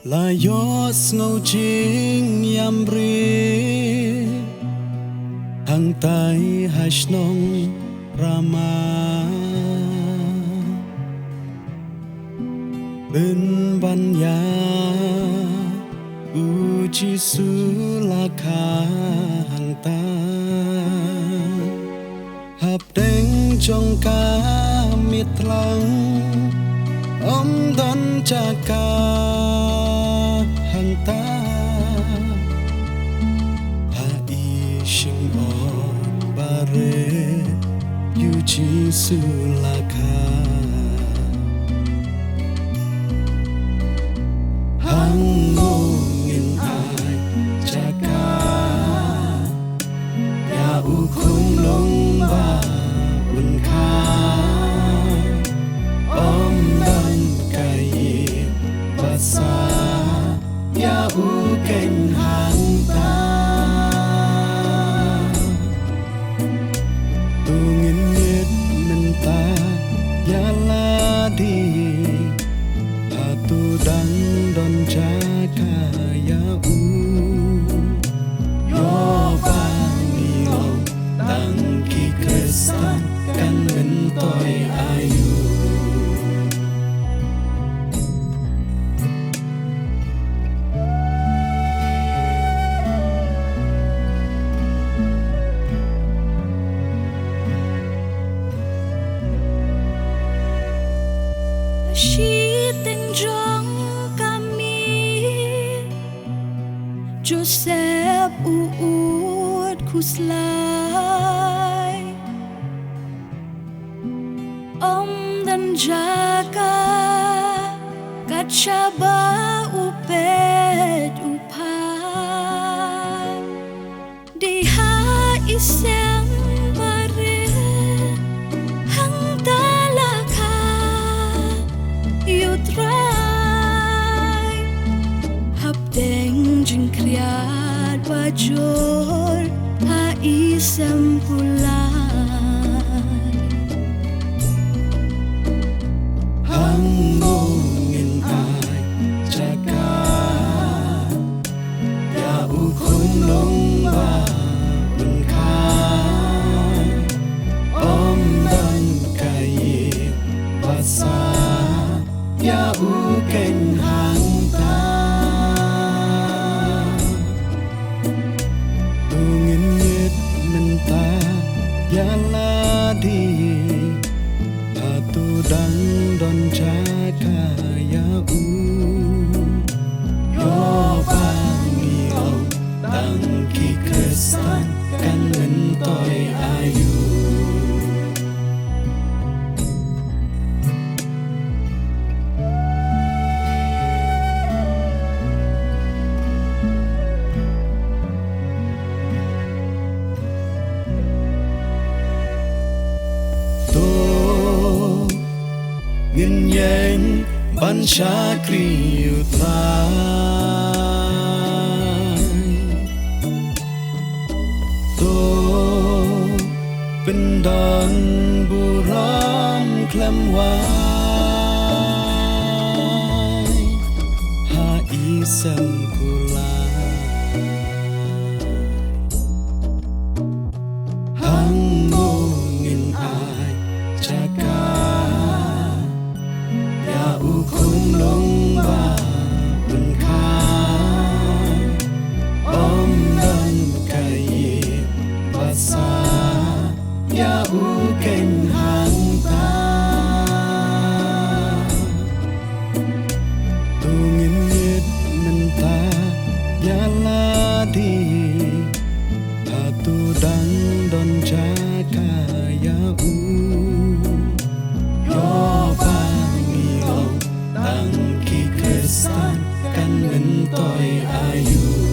là gió ngâu chính yam ri hang tai hashnong rama bên ban ya uchi su la kha hang ta hấp đánh trong cá miệt lăng ông đón cha ca hằng ta ha y sinh on bare yu chi su la kha hằng ngô nghìn ai cha ca ya u khung long ba un kha sa ya u ken hang ta tu ngin nhiệt mình ta ya la đi ha tu đắng đón cha ca ya u yo ba ni long tăng ki kristan kan mình tôi ayu She tình trong kami Joseph uut kuslay dan jaga kacaba upet upan diha isang bare hang talaka you try hap deng jing kriat bajor ha isam pulai hang ngin ai jaga ya u khung long ba un kha om dan kai va sa ya u ken hang ta tu ngin nhiệt mình ta ya la đi ha tu đắng đón cha ca ya u yo ba ni ông tăng ki kristan kan ngân tôi ayu ngin nheng ban cha kriu tai to bên đón bu ram klem wai ha isam kulai hang ngô ngin ai jaga u khung long ba un kha om dan kai va sa ya u ken hang ta tu ngin nhiệt mình ta ya la đi ha tu đắng đón cha ca ya u yo ba tăng ki kristan kan ngân tôi ayu